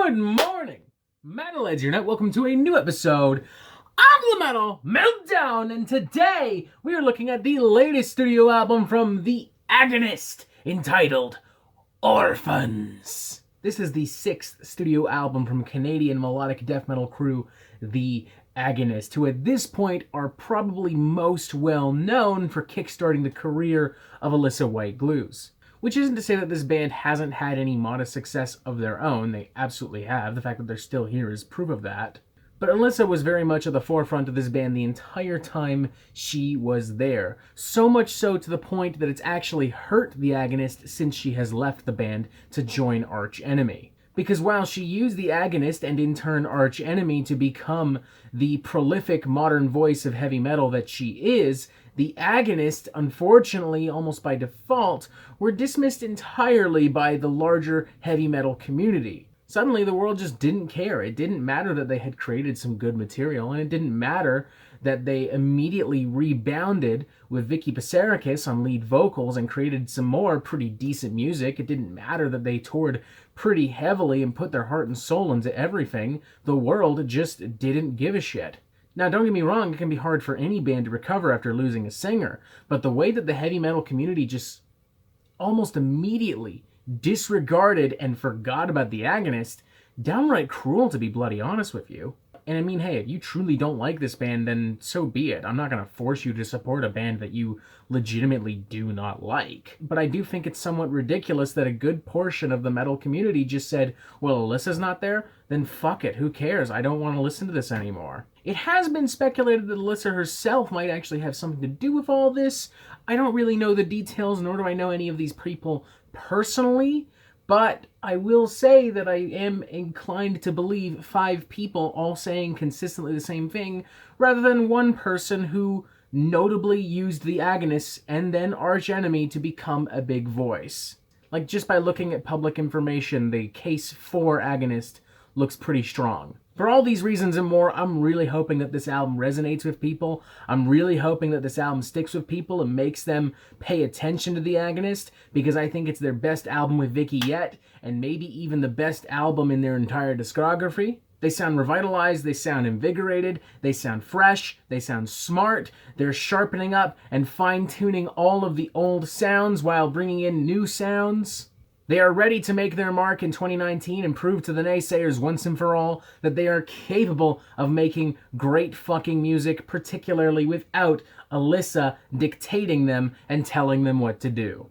Good morning, Metalheads. You're not welcome to a new episode of the Metal Meltdown, and today we are looking at the latest studio album from the Agonist, entitled Orphans. This is the 6th studio album from Canadian melodic death metal crew, the Agonist, who at this point are probably most well known for kickstarting the career of Alyssa White-Gluz. Which isn't to say that this band hasn't had any modest success of their own. They absolutely have. The fact that they're still here is proof of that. But Alyssa was very much at the forefront of this band the entire time she was there. So much so to the point that it's actually hurt the Agonist since she has left the band to join Arch Enemy. Because while she used the Agonist and in turn Arch Enemy to become the prolific modern voice of heavy metal that she is, the Agonist, unfortunately, almost by default, were dismissed entirely by the larger heavy metal community. Suddenly, the world just didn't care. It didn't matter that they had created some good material, and it didn't matter that they immediately rebounded with Vicky Psarakis on lead vocals and created some more pretty decent music. It didn't matter that they toured pretty heavily and put their heart and soul into everything. The world just didn't give a shit. Now, don't get me wrong, it can be hard for any band to recover after losing a singer, but the way that the heavy metal community just almost immediately disregarded and forgot about the Agonist, downright cruel, to be bloody honest with you. And I mean, hey, if you truly don't like this band, then so be it. I'm not going to force you to support a band that you legitimately do not like. But I do think it's somewhat ridiculous that a good portion of the metal community just said, well, Alyssa's not there? Then fuck it, who cares? I don't want to listen to this anymore. It has been speculated that Alyssa herself might actually have something to do with all this. I don't really know the details, nor do I know any of these people personally. But I will say that I am inclined to believe 5 people all saying consistently the same thing, rather than one person who notably used the Agonist and then Arch Enemy to become a big voice. Like, just by looking at public information, the case for Agonist looks pretty strong. For all these reasons and more, I'm really hoping that this album resonates with people. I'm really hoping that this album sticks with people and makes them pay attention to the Agonist, because I think it's their best album with Vicky yet, and maybe even the best album in their entire discography. They sound revitalized, they sound invigorated, they sound fresh, they sound smart, they're sharpening up and fine-tuning all of the old sounds while bringing in new sounds. They are ready to make their mark in 2019 and prove to the naysayers once and for all that they are capable of making great fucking music, particularly without Alyssa dictating them and telling them what to do.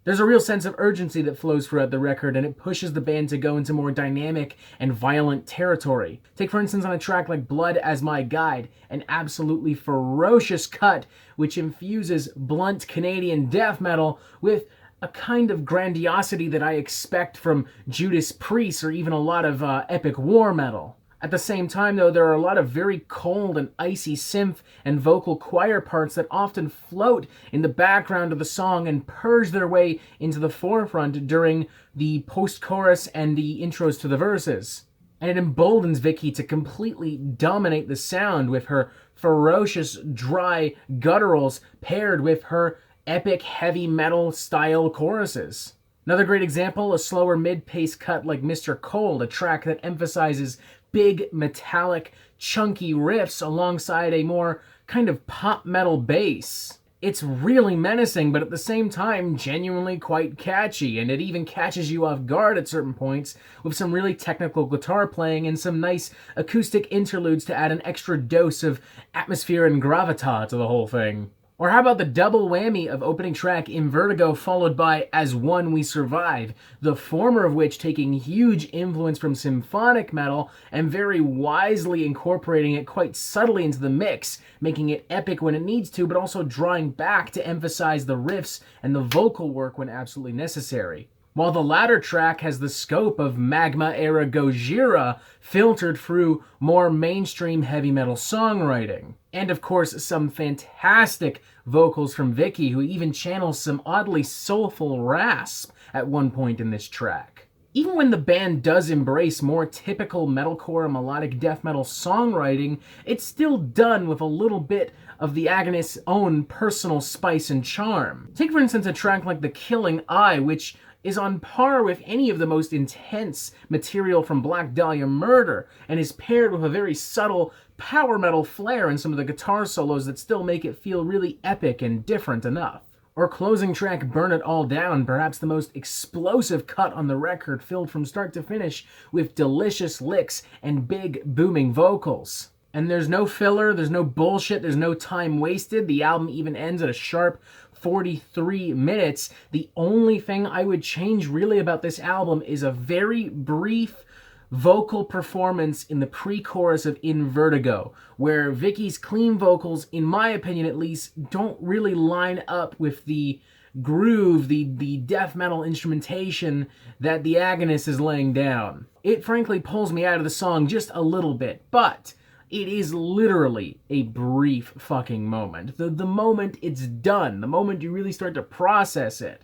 There's a real sense of urgency that flows throughout the record, and it pushes the band to go into more dynamic and violent territory. Take, for instance, on a track like Blood as My Guide, an absolutely ferocious cut which infuses blunt Canadian death metal with a kind of grandiosity that I expect from Judas Priest or even a lot of epic war metal. At the same time, though, there are a lot of very cold and icy synth and vocal choir parts that often float in the background of the song and purge their way into the forefront during the post-chorus and the intros to the verses. And it emboldens Vicky to completely dominate the sound with her ferocious, dry gutturals paired with her epic heavy metal style choruses. Another great example, a slower mid-pace cut like Mr. Cold, a track that emphasizes big, metallic, chunky riffs alongside a more kind of pop metal bass. It's really menacing, but at the same time, genuinely quite catchy, and it even catches you off guard at certain points with some really technical guitar playing and some nice acoustic interludes to add an extra dose of atmosphere and gravitas to the whole thing. Or how about the double whammy of opening track In Vertigo followed by As One We Survive, the former of which taking huge influence from symphonic metal and very wisely incorporating it quite subtly into the mix, making it epic when it needs to, but also drawing back to emphasize the riffs and the vocal work when absolutely necessary. While the latter track has the scope of Magma-era Gojira filtered through more mainstream heavy metal songwriting. And of course, some fantastic vocals from Vicky, who even channels some oddly soulful rasp at one point in this track. Even when the band does embrace more typical metalcore melodic death metal songwriting, it's still done with a little bit of the Agonist's own personal spice and charm. Take for instance a track like The Killing Eye, which is on par with any of the most intense material from Black Dahlia Murder, and is paired with a very subtle power metal flair in some of the guitar solos that still make it feel really epic and different enough. Or closing track Burn It All Down, perhaps the most explosive cut on the record, filled from start to finish with delicious licks and big booming vocals. And there's no filler, there's no bullshit, there's no time wasted. The album even ends at a sharp 43 minutes. The only thing I would change really about this album is a very brief vocal performance in the pre-chorus of In Vertigo, where Vicky's clean vocals, in my opinion at least, don't really line up with the groove, the death metal instrumentation that the Agonist is laying down. It frankly pulls me out of the song just a little bit, but it is literally a brief fucking moment. The moment it's done, the moment you really start to process it,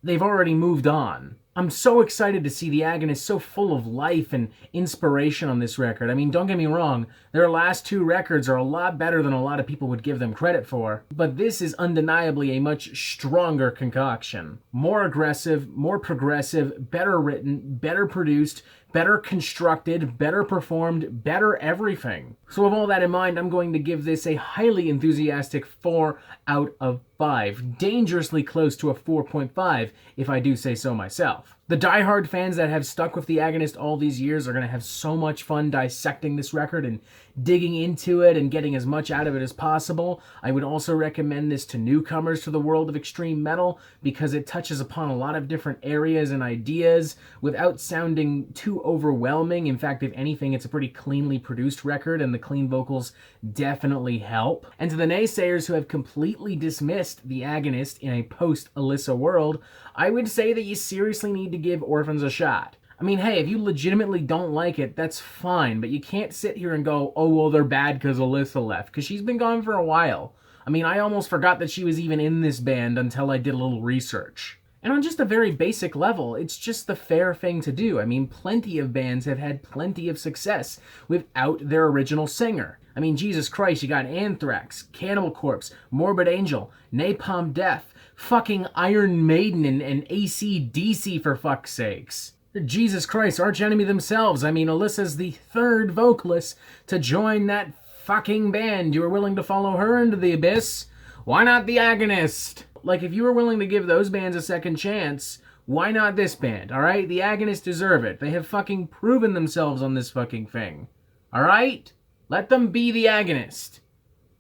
they've already moved on. I'm so excited to see the Agonist so full of life and inspiration on this record. I mean, don't get me wrong, their last two records are a lot better than a lot of people would give them credit for, but this is undeniably a much stronger concoction. More aggressive, more progressive, better written, better produced, better constructed, better performed, better everything. So with all that in mind, I'm going to give this a highly enthusiastic 4 out of 5. Dangerously close to a 4.5, if I do say so myself. The diehard fans that have stuck with the Agonist all these years are going to have so much fun dissecting this record and digging into it and getting as much out of it as possible. I would also recommend this to newcomers to the world of extreme metal because it touches upon a lot of different areas and ideas without sounding too overwhelming. In fact, if anything, it's a pretty cleanly produced record, and the clean vocals definitely help. And to the naysayers who have completely dismissed the Agonist in a post-Alyssa world, I would say that you seriously need to give Orphans a shot. I mean, hey, if you legitimately don't like it, that's fine, but you can't sit here and go, oh, well, they're bad because Alyssa left, because she's been gone for a while. I mean, I almost forgot that she was even in this band until I did a little research. And on just a very basic level, it's just the fair thing to do. I mean, plenty of bands have had plenty of success without their original singer. I mean, Jesus Christ, you got Anthrax, Cannibal Corpse, Morbid Angel, Napalm Death, fucking Iron Maiden, and AC/DC, for fuck's sakes. Jesus Christ, Arch Enemy themselves. I mean, Alyssa's the third vocalist to join that fucking band. You were willing to follow her into the abyss? Why not the Agonist? Like, if you were willing to give those bands a second chance, why not this band, alright? The Agonists deserve it. They have fucking proven themselves on this fucking thing. Alright? Let them be the Agonist.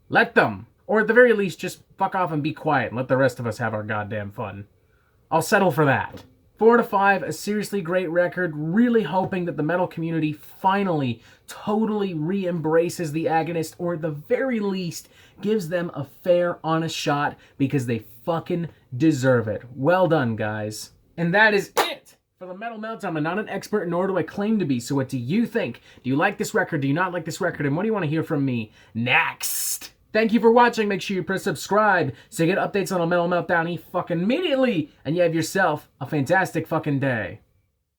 Let them. Or at the very least, just fuck off and be quiet and let the rest of us have our goddamn fun. I'll settle for that. 4 to 5, a seriously great record, really hoping that the metal community finally totally re-embraces the Agonist, or at the very least gives them a fair, honest shot, because they fucking deserve it. Well done, guys. And that is it for the Metal Meltdown. I'm not an expert, nor do I claim to be, so what do you think? Do you like this record? Do you not like this record? And what do you want to hear from me next? Thank you for watching. Make sure you press subscribe so you get updates on a Metal Meltdown fucking immediately. And you have yourself a fantastic fucking day.